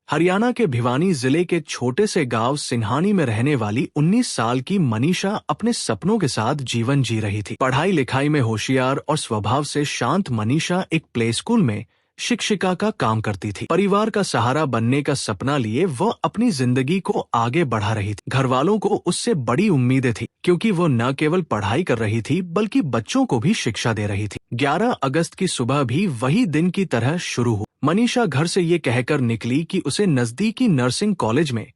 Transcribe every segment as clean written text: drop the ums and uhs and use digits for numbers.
हरियाणा के भिवानी जिले के छोटे से गांव सिंघानी में रहने वाली 19 साल की मनीषा अपने सपनों के साथ जीवन जी रही थी। पढ़ाई लिखाई में होशियार और स्वभाव से शांत मनीषा एक प्ले स्कूल में शिक्षिका का काम करती थी। परिवार का सहारा बनने का सपना लिए वह अपनी जिंदगी को आगे बढ़ा रही थी। घर वालों को उससे बड़ी उम्मीदें थी, क्योंकि वो न केवल पढ़ाई कर रही थी बल्कि बच्चों को भी शिक्षा दे रही थी। 11 अगस्त की सुबह भी वही दिन की तरह शुरू हुई। मनीषा घर से ये कहकर निकली कि उसे नजदीकी नर्सिंग कॉलेज में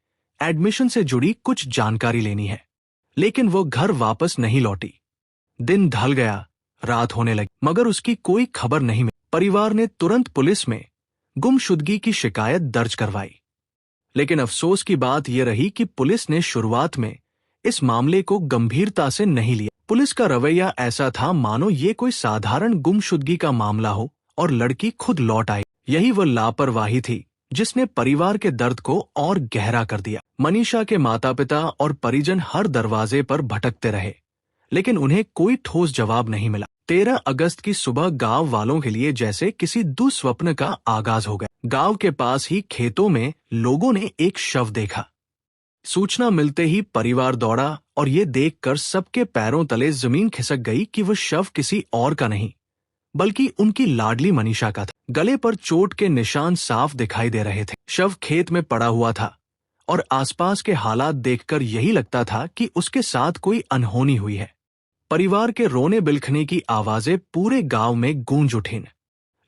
एडमिशन से जुड़ी कुछ जानकारी लेनी है, लेकिन वो घर वापस नहीं लौटी। दिन ढल गया, रात होने लगी, मगर उसकी कोई खबर नहीं मिली। परिवार ने तुरंत पुलिस में गुमशुदगी की शिकायत दर्ज करवाई, लेकिन अफसोस की बात यह रही कि पुलिस ने शुरुआत में इस मामले को गंभीरता से नहीं लिया। पुलिस का रवैया ऐसा था मानो ये कोई साधारण गुमशुदगी का मामला हो और लड़की खुद लौट आई। यही वो लापरवाही थी जिसने परिवार के दर्द को और गहरा कर दिया। मनीषा के माता पिता और परिजन हर दरवाजे पर भटकते रहे, लेकिन उन्हें कोई ठोस जवाब नहीं मिला। 13 अगस्त की सुबह गांव वालों के लिए जैसे किसी दुस्वप्न का आगाज हो गया। गांव के पास ही खेतों में लोगों ने एक शव देखा। सूचना मिलते ही परिवार दौड़ा और ये देखकर सबके पैरों तले जमीन खिसक गई कि वह शव किसी और का नहीं बल्कि उनकी लाडली मनीषा का था। गले पर चोट के निशान साफ दिखाई दे रहे थे। शव खेत में पड़ा हुआ था और आसपास के हालात देखकर यही लगता था कि उसके साथ कोई अनहोनी हुई है। परिवार के रोने बिलखने की आवाजें पूरे गांव में गूंज उठीं।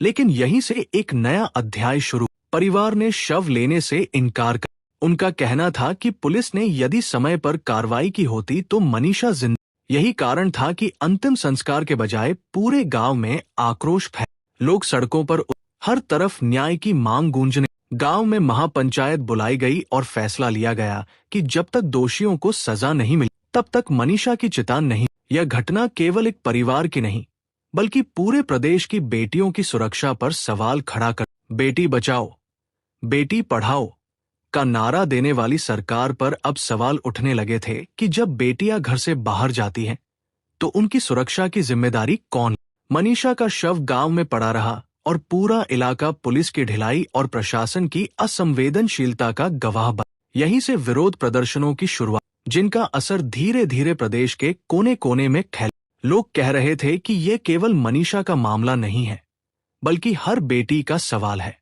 लेकिन यहीं से एक नया अध्याय शुरू। परिवार ने शव लेने से इनकार कर। उनका कहना था कि पुलिस ने यदि समय पर कार्रवाई की होती तो मनीषा जिंदा। यही कारण था कि अंतिम संस्कार के बजाय पूरे गांव में आक्रोश फैला। लोग सड़कों पर हर तरफ न्याय की मांग गूंजने। गांव में महापंचायत बुलाई गई और फैसला लिया गया कि जब तक दोषियों को सजा नहीं मिली तब तक मनीषा की चिता नहीं। यह घटना केवल एक परिवार की नहीं बल्कि पूरे प्रदेश की बेटियों की सुरक्षा पर सवाल खड़ा कर। बेटी बचाओ, बेटी पढ़ाओ का नारा देने वाली सरकार पर अब सवाल उठने लगे थे कि जब बेटियां घर से बाहर जाती हैं तो उनकी सुरक्षा की जिम्मेदारी कौन। मनीषा का शव गांव में पड़ा रहा और पूरा इलाका पुलिस की ढिलाई और प्रशासन की असंवेदनशीलता का गवाह बना। यहीं से विरोध प्रदर्शनों की शुरुआत, जिनका असर धीरे धीरे प्रदेश के कोने कोने में फैल। लोग कह रहे थे कि ये केवल मनीषा का मामला नहीं है बल्कि हर बेटी का सवाल है।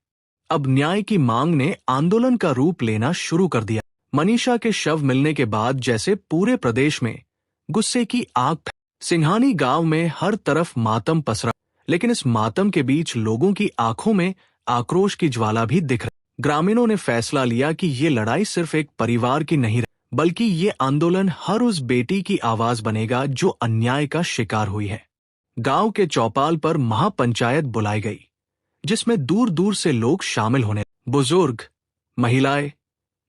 अब न्याय की मांग ने आंदोलन का रूप लेना शुरू कर दिया। मनीषा के शव मिलने के बाद जैसे पूरे प्रदेश में गुस्से की आग। सिंघानी गांव में हर तरफ मातम पसरा, लेकिन इस मातम के बीच लोगों की आंखों में आक्रोश की ज्वाला भी दिख रही। ग्रामीणों ने फैसला लिया कि ये लड़ाई सिर्फ एक परिवार की नहीं बल्कि ये आंदोलन हर उस बेटी की आवाज बनेगा जो अन्याय का शिकार हुई है। गांव के चौपाल पर महापंचायत बुलाई गई, जिसमें दूर दूर से लोग शामिल होने। बुजुर्ग, महिलाएं,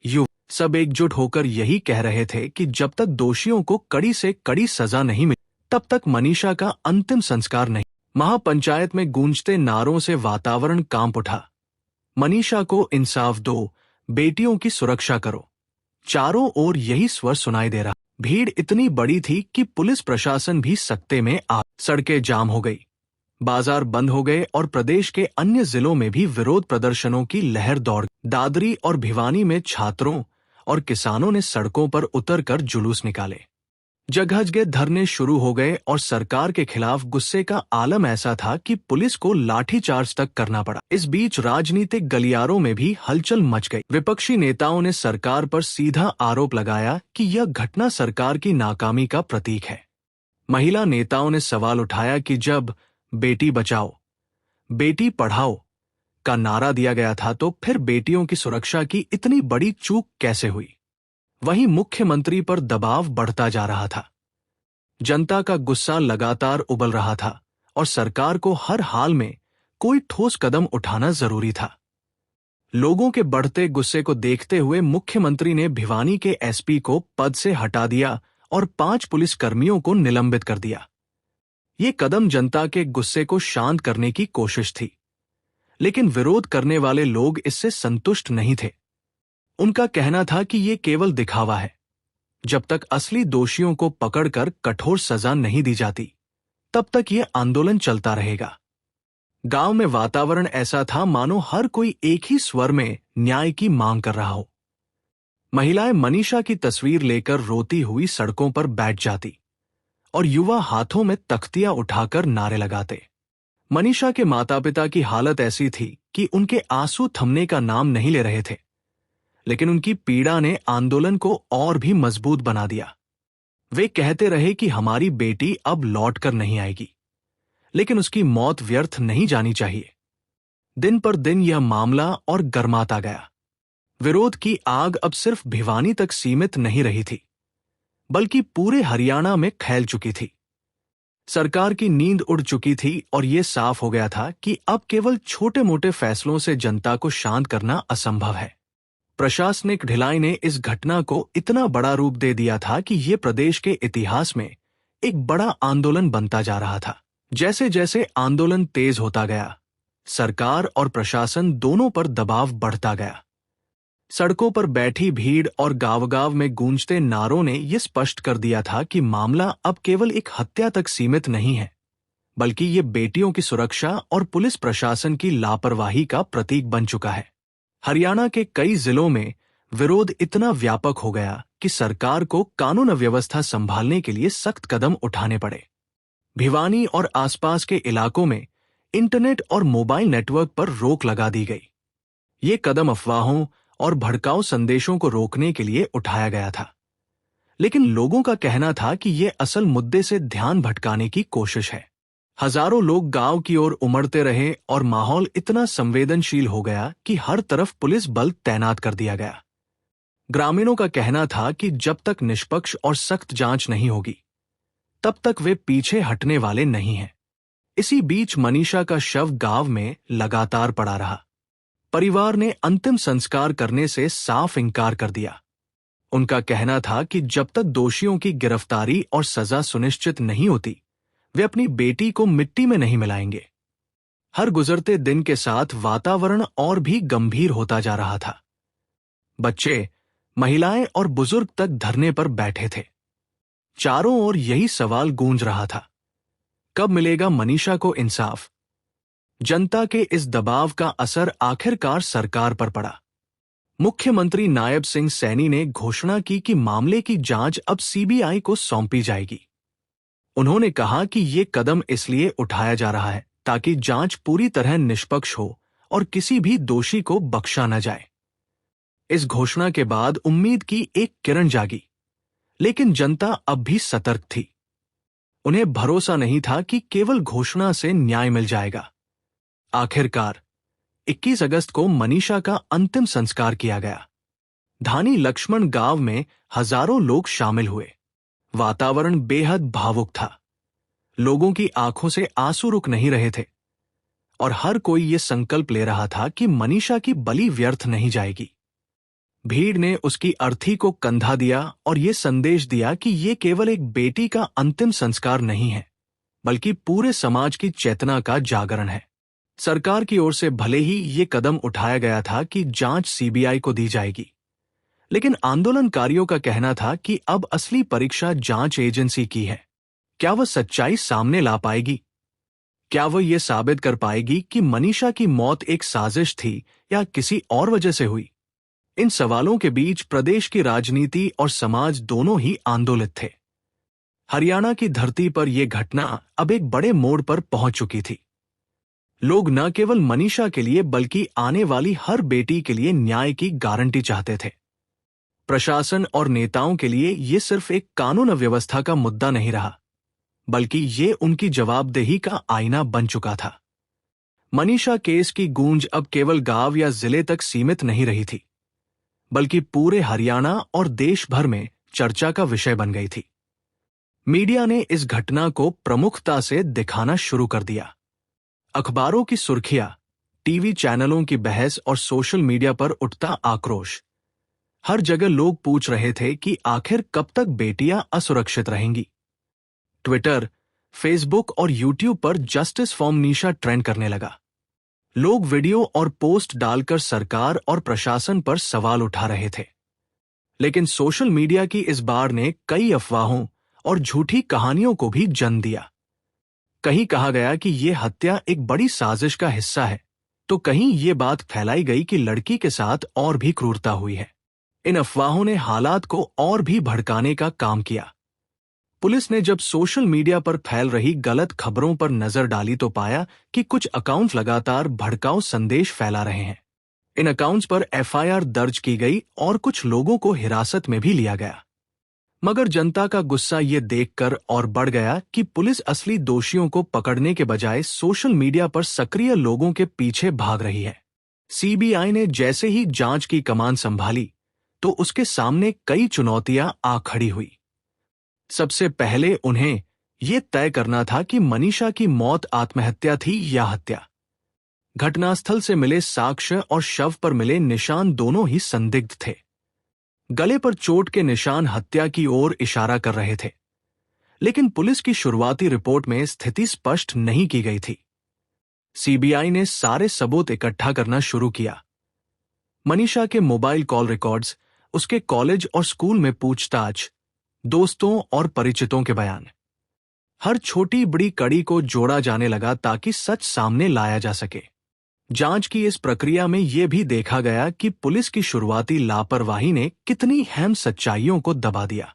युवा सब एकजुट होकर यही कह रहे थे कि जब तक दोषियों को कड़ी से कड़ी सजा नहीं मिली तब तक मनीषा का अंतिम संस्कार नहीं। महापंचायत में गूंजते नारों से वातावरण कांप उठा। मनीषा को इंसाफ दो, बेटियों की सुरक्षा करो। चारों ओर यही स्वर सुनाई दे रहा। भीड़ इतनी बड़ी थी कि पुलिस प्रशासन भी सकते में आ। सड़कें जाम हो गई, बाजार बंद हो गए और प्रदेश के अन्य जिलों में भी विरोध प्रदर्शनों की लहर दौड़। दादरी और भिवानी में छात्रों और किसानों ने सड़कों पर उतरकर जुलूस निकाले। जगह जगह धरने शुरू हो गए और सरकार के खिलाफ गुस्से का आलम ऐसा था कि पुलिस को लाठीचार्ज तक करना पड़ा। इस बीच राजनीतिक गलियारों में भी हलचल मच गई। विपक्षी नेताओं ने सरकार पर सीधा आरोप लगाया कि यह घटना सरकार की नाकामी का प्रतीक है। महिला नेताओं ने सवाल उठाया कि जब बेटी बचाओ, बेटी पढ़ाओ का नारा दिया गया था तो फिर बेटियों की सुरक्षा की इतनी बड़ी चूक कैसे हुई। वहीं मुख्यमंत्री पर दबाव बढ़ता जा रहा था। जनता का गुस्सा लगातार उबल रहा था और सरकार को हर हाल में कोई ठोस कदम उठाना जरूरी था। लोगों के बढ़ते गुस्से को देखते हुए मुख्यमंत्री ने भिवानी के एसपी को पद से हटा दिया और 5 पुलिसकर्मियों को निलंबित कर दिया। ये कदम जनता के गुस्से को शांत करने की कोशिश थी, लेकिन विरोध करने वाले लोग इससे संतुष्ट नहीं थे। उनका कहना था कि ये केवल दिखावा है। जब तक असली दोषियों को पकड़कर कठोर सजा नहीं दी जाती, तब तक ये आंदोलन चलता रहेगा। गांव में वातावरण ऐसा था मानो हर कोई एक ही स्वर में न्याय की मांग कर रहा हो। महिलाएं मनीषा की तस्वीर लेकर रोती हुई सड़कों पर बैठ जाती और युवा हाथों में तख्तियां उठाकर नारे लगाते। मनीषा के माता पिता की हालत ऐसी थी कि उनके आंसू थमने का नाम नहीं ले रहे थे, लेकिन उनकी पीड़ा ने आंदोलन को और भी मजबूत बना दिया। वे कहते रहे कि हमारी बेटी अब लौटकर नहीं आएगी, लेकिन उसकी मौत व्यर्थ नहीं जानी चाहिए। दिन पर दिन यह मामला और गर्माता गया। विरोध की आग अब सिर्फ भिवानी तक सीमित नहीं रही थी, बल्कि पूरे हरियाणा में फैल चुकी थी। सरकार की नींद उड़ चुकी थी और यह साफ हो गया था कि अब केवल छोटे मोटे फैसलों से जनता को शांत करना असंभव है। प्रशासनिक ढिलाई ने इस घटना को इतना बड़ा रूप दे दिया था कि यह प्रदेश के इतिहास में एक बड़ा आंदोलन बनता जा रहा था। जैसे जैसे आंदोलन तेज होता गया, सरकार और प्रशासन दोनों पर दबाव बढ़ता गया। सड़कों पर बैठी भीड़ और गांव-गांव में गूंजते नारों ने यह स्पष्ट कर दिया था कि मामला अब केवल एक हत्या तक सीमित नहीं है, बल्कि ये बेटियों की सुरक्षा और पुलिस प्रशासन की लापरवाही का प्रतीक बन चुका है। हरियाणा के कई जिलों में विरोध इतना व्यापक हो गया कि सरकार को कानून व्यवस्था संभालने के लिए सख्त कदम उठाने पड़े। भिवानी और आसपास के इलाकों में इंटरनेट और मोबाइल नेटवर्क पर रोक लगा दी गई। ये कदम अफवाहों और भड़काऊ संदेशों को रोकने के लिए उठाया गया था, लेकिन लोगों का कहना था कि ये असल मुद्दे से ध्यान भटकाने की कोशिश है। हजारों लोग गांव की ओर उमड़ते रहे और माहौल इतना संवेदनशील हो गया कि हर तरफ पुलिस बल तैनात कर दिया गया। ग्रामीणों का कहना था कि जब तक निष्पक्ष और सख्त जांच नहीं होगी, तब तक वे पीछे हटने वाले नहीं हैं। इसी बीच मनीषा का शव गांव में लगातार पड़ा रहा। परिवार ने अंतिम संस्कार करने से साफ इनकार कर दिया। उनका कहना था कि जब तक दोषियों की गिरफ्तारी और सजा सुनिश्चित नहीं होती, वे अपनी बेटी को मिट्टी में नहीं मिलाएंगे। हर गुजरते दिन के साथ वातावरण और भी गंभीर होता जा रहा था। बच्चे, महिलाएं और बुजुर्ग तक धरने पर बैठे थे। चारों ओर यही सवाल गूंज रहा था, कब मिलेगा मनीषा को इंसाफ? जनता के इस दबाव का असर आखिरकार सरकार पर पड़ा। मुख्यमंत्री नायब सिंह सैनी ने घोषणा की कि मामले की जांच अब सीबीआई को सौंपी जाएगी। उन्होंने कहा कि ये कदम इसलिए उठाया जा रहा है ताकि जांच पूरी तरह निष्पक्ष हो और किसी भी दोषी को बख्शा न जाए। इस घोषणा के बाद उम्मीद की एक किरण जागी, लेकिन जनता अब भी सतर्क थी। उन्हें भरोसा नहीं था कि केवल घोषणा से न्याय मिल जाएगा। आखिरकार 21 अगस्त को मनीषा का अंतिम संस्कार किया गया। धानी लक्ष्मण गांव में हजारों लोग शामिल हुए। वातावरण बेहद भावुक था। लोगों की आंखों से आंसू रुक नहीं रहे थे और हर कोई ये संकल्प ले रहा था कि मनीषा की बलि व्यर्थ नहीं जाएगी। भीड़ ने उसकी अर्थी को कंधा दिया और ये संदेश दिया कि ये केवल एक बेटी का अंतिम संस्कार नहीं है, बल्कि पूरे समाज की चेतना का जागरण है। सरकार की ओर से भले ही ये कदम उठाया गया था कि जांच सीबीआई को दी जाएगी, लेकिन आंदोलनकारियों का कहना था कि अब असली परीक्षा जांच एजेंसी की है। क्या वह सच्चाई सामने ला पाएगी? क्या वह ये साबित कर पाएगी कि मनीषा की मौत एक साजिश थी या किसी और वजह से हुई? इन सवालों के बीच प्रदेश की राजनीति और समाज दोनों ही आंदोलित थे। हरियाणा की धरती पर यह घटना अब एक बड़े मोड़ पर पहुंच चुकी थी। लोग न केवल मनीषा के लिए बल्कि आने वाली हर बेटी के लिए न्याय की गारंटी चाहते थे। प्रशासन और नेताओं के लिए ये सिर्फ एक कानून व्यवस्था का मुद्दा नहीं रहा, बल्कि ये उनकी जवाबदेही का आईना बन चुका था। मनीषा केस की गूंज अब केवल गांव या जिले तक सीमित नहीं रही थी, बल्कि पूरे हरियाणा और देश भर में चर्चा का विषय बन गई थी। मीडिया ने इस घटना को प्रमुखता से दिखाना शुरू कर दिया। अखबारों की सुर्खियां, टीवी चैनलों की बहस और सोशल मीडिया पर उठता आक्रोश, हर जगह लोग पूछ रहे थे कि आखिर कब तक बेटियां असुरक्षित रहेंगी। ट्विटर, फेसबुक और यूट्यूब पर जस्टिस फॉर मनीषा ट्रेंड करने लगा। लोग वीडियो और पोस्ट डालकर सरकार और प्रशासन पर सवाल उठा रहे थे। लेकिन सोशल मीडिया की इस बाढ़ ने कई अफवाहों और झूठी कहानियों को भी जन्म दिया। कहीं कहा गया कि ये हत्या एक बड़ी साजिश का हिस्सा है, तो कहीं ये बात फैलाई गई कि लड़की के साथ और भी क्रूरता हुई है। इन अफवाहों ने हालात को और भी भड़काने का काम किया। पुलिस ने जब सोशल मीडिया पर फैल रही गलत खबरों पर नजर डाली तो पाया कि कुछ अकाउंट लगातार भड़काऊ संदेश फैला रहे हैं। इन अकाउंट्स पर एफआईआर दर्ज की गई और कुछ लोगों को हिरासत में भी लिया गया। मगर जनता का गुस्सा ये देखकर और बढ़ गया कि पुलिस असली दोषियों को पकड़ने के बजाय सोशल मीडिया पर सक्रिय लोगों के पीछे भाग रही है। सीबीआई ने जैसे ही जांच की कमान संभाली तो उसके सामने कई चुनौतियां आ खड़ी हुई। सबसे पहले उन्हें यह तय करना था कि मनीषा की मौत आत्महत्या थी या हत्या। घटनास्थल से मिले साक्ष्य और शव पर मिले निशान दोनों ही संदिग्ध थे। गले पर चोट के निशान हत्या की ओर इशारा कर रहे थे, लेकिन पुलिस की शुरुआती रिपोर्ट में स्थिति स्पष्ट नहीं की गई थी। सीबीआई ने सारे सबूत इकट्ठा करना शुरू किया। मनीषा के मोबाइल कॉल रिकॉर्ड्स, उसके कॉलेज और स्कूल में पूछताछ, दोस्तों और परिचितों के बयान, हर छोटी बड़ी कड़ी को जोड़ा जाने लगा ताकि सच सामने लाया जा सके। जांच की इस प्रक्रिया में यह भी देखा गया कि पुलिस की शुरुआती लापरवाही ने कितनी अहम सच्चाइयों को दबा दिया।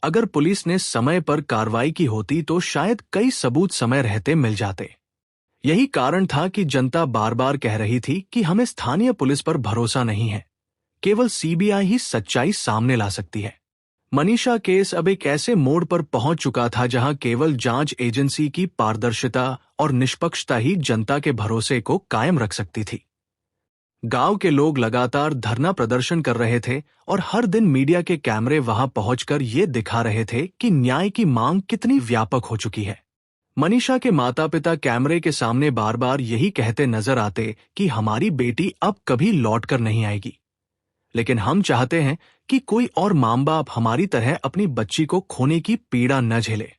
अगर पुलिस ने समय पर कार्रवाई की होती तो शायद कई सबूत समय रहते मिल जाते। यही कारण था कि जनता बार बार कह रही थी कि हमें स्थानीय पुलिस पर भरोसा नहीं है, केवल सीबीआई ही सच्चाई सामने ला सकती है। मनीषा केस अब एक ऐसे मोड़ पर पहुंच चुका था जहां केवल जांच एजेंसी की पारदर्शिता और निष्पक्षता ही जनता के भरोसे को कायम रख सकती थी। गांव के लोग लगातार धरना प्रदर्शन कर रहे थे और हर दिन मीडिया के कैमरे वहां पहुंचकर ये दिखा रहे थे कि न्याय की मांग कितनी व्यापक हो चुकी है। मनीषा के माता पिता कैमरे के सामने बार बार यही कहते नजर आते कि हमारी बेटी अब कभी लौटकर नहीं आएगी, लेकिन हम चाहते हैं कि कोई और मां बाप हमारी तरह अपनी बच्ची को खोने की पीड़ा न झेले।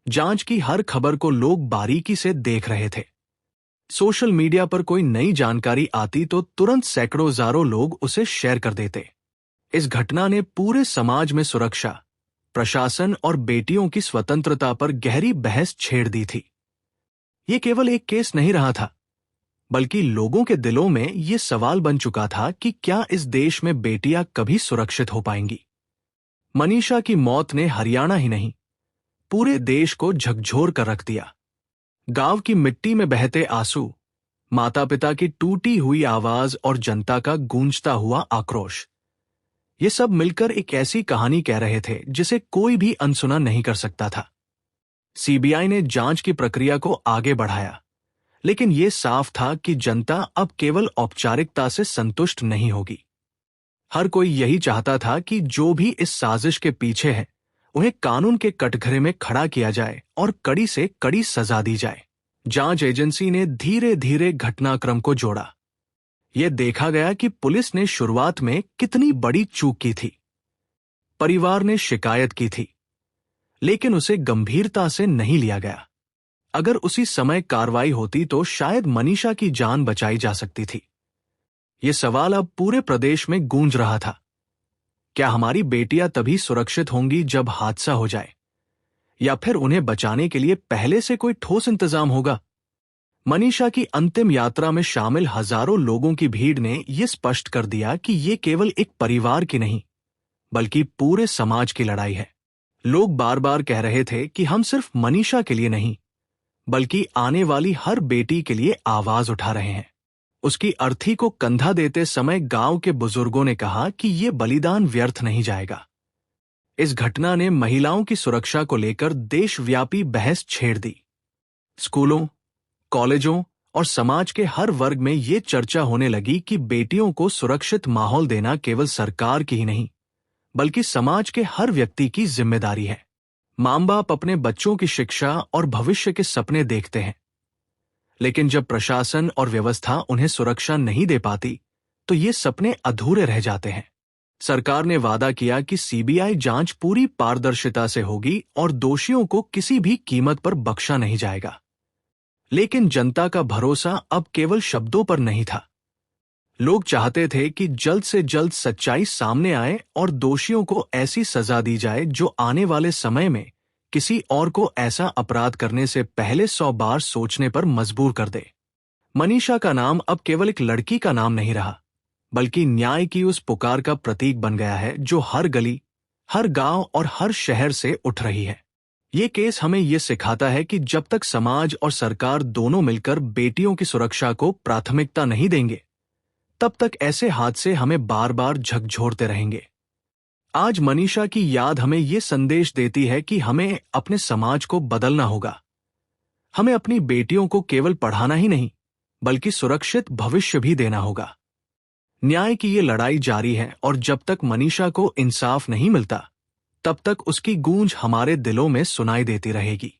जांच की हर खबर को लोग बारीकी से देख रहे थे। सोशल मीडिया पर कोई नई जानकारी आती तो तुरंत सैकड़ों हजारों लोग उसे शेयर कर देते। इस घटना ने पूरे समाज में सुरक्षा, प्रशासन और बेटियों की स्वतंत्रता पर गहरी बहस छेड़ दी थी। ये केवल एक केस नहीं रहा था, बल्कि लोगों के दिलों में ये सवाल बन चुका था कि क्या इस देश में बेटियां कभी सुरक्षित हो पाएंगी। मनीषा की मौत ने हरियाणा ही नहीं, पूरे देश को झकझोर कर रख दिया। गांव की मिट्टी में बहते आंसू, माता पिता की टूटी हुई आवाज और जनता का गूंजता हुआ आक्रोश, ये सब मिलकर एक ऐसी कहानी कह रहे थे जिसे कोई भी अनसुना नहीं कर सकता था। सीबीआई ने जांच की प्रक्रिया को आगे बढ़ाया, लेकिन यह साफ था कि जनता अब केवल औपचारिकता से संतुष्ट नहीं होगी। हर कोई यही चाहता था कि जो भी इस साजिश के पीछे है उन्हें कानून के कटघरे में खड़ा किया जाए और कड़ी से कड़ी सजा दी जाए। जांच एजेंसी ने धीरे धीरे घटनाक्रम को जोड़ा। यह देखा गया कि पुलिस ने शुरुआत में कितनी बड़ी चूक की थी। परिवार ने शिकायत की थी, लेकिन उसे गंभीरता से नहीं लिया गया। अगर उसी समय कार्रवाई होती तो शायद मनीषा की जान बचाई जा सकती थी। यह सवाल अब पूरे प्रदेश में गूंज रहा था। क्या हमारी बेटियां तभी सुरक्षित होंगी जब हादसा हो जाए, या फिर उन्हें बचाने के लिए पहले से कोई ठोस इंतजाम होगा? मनीषा की अंतिम यात्रा में शामिल हजारों लोगों की भीड़ ने यह स्पष्ट कर दिया कि यह केवल एक परिवार की नहीं, बल्कि पूरे समाज की लड़ाई है। लोग बार बार कह रहे थे कि हम सिर्फ मनीषा के लिए नहीं, बल्कि आने वाली हर बेटी के लिए आवाज उठा रहे हैं। उसकी अर्थी को कंधा देते समय गांव के बुजुर्गों ने कहा कि यह बलिदान व्यर्थ नहीं जाएगा। इस घटना ने महिलाओं की सुरक्षा को लेकर देशव्यापी बहस छेड़ दी। स्कूलों, कॉलेजों और समाज के हर वर्ग में ये चर्चा होने लगी कि बेटियों को सुरक्षित माहौल देना केवल सरकार की ही नहीं, बल्कि समाज के हर व्यक्ति की जिम्मेदारी है। मां बाप अपने बच्चों की शिक्षा और भविष्य के सपने देखते हैं, लेकिन जब प्रशासन और व्यवस्था उन्हें सुरक्षा नहीं दे पाती तो ये सपने अधूरे रह जाते हैं। सरकार ने वादा किया कि सीबीआई जांच पूरी पारदर्शिता से होगी और दोषियों को किसी भी कीमत पर बख्शा नहीं जाएगा। लेकिन जनता का भरोसा अब केवल शब्दों पर नहीं था। लोग चाहते थे कि जल्द से जल्द सच्चाई सामने आए और दोषियों को ऐसी सजा दी जाए जो आने वाले समय में किसी और को ऐसा अपराध करने से पहले 100 बार सोचने पर मजबूर कर दे। मनीषा का नाम अब केवल एक लड़की का नाम नहीं रहा, बल्कि न्याय की उस पुकार का प्रतीक बन गया है जो हर गली, हर गांव और हर शहर से उठ रही है। ये केस हमें ये सिखाता है कि जब तक समाज और सरकार दोनों मिलकर बेटियों की सुरक्षा को प्राथमिकता नहीं देंगे, तब तक ऐसे हादसे हमें बार बार झकझोरते रहेंगे। आज मनीषा की याद हमें ये संदेश देती है कि हमें अपने समाज को बदलना होगा। हमें अपनी बेटियों को केवल पढ़ाना ही नहीं, बल्कि सुरक्षित भविष्य भी देना होगा। न्याय की ये लड़ाई जारी है और जब तक मनीषा को इंसाफ नहीं मिलता, तब तक उसकी गूंज हमारे दिलों में सुनाई देती रहेगी।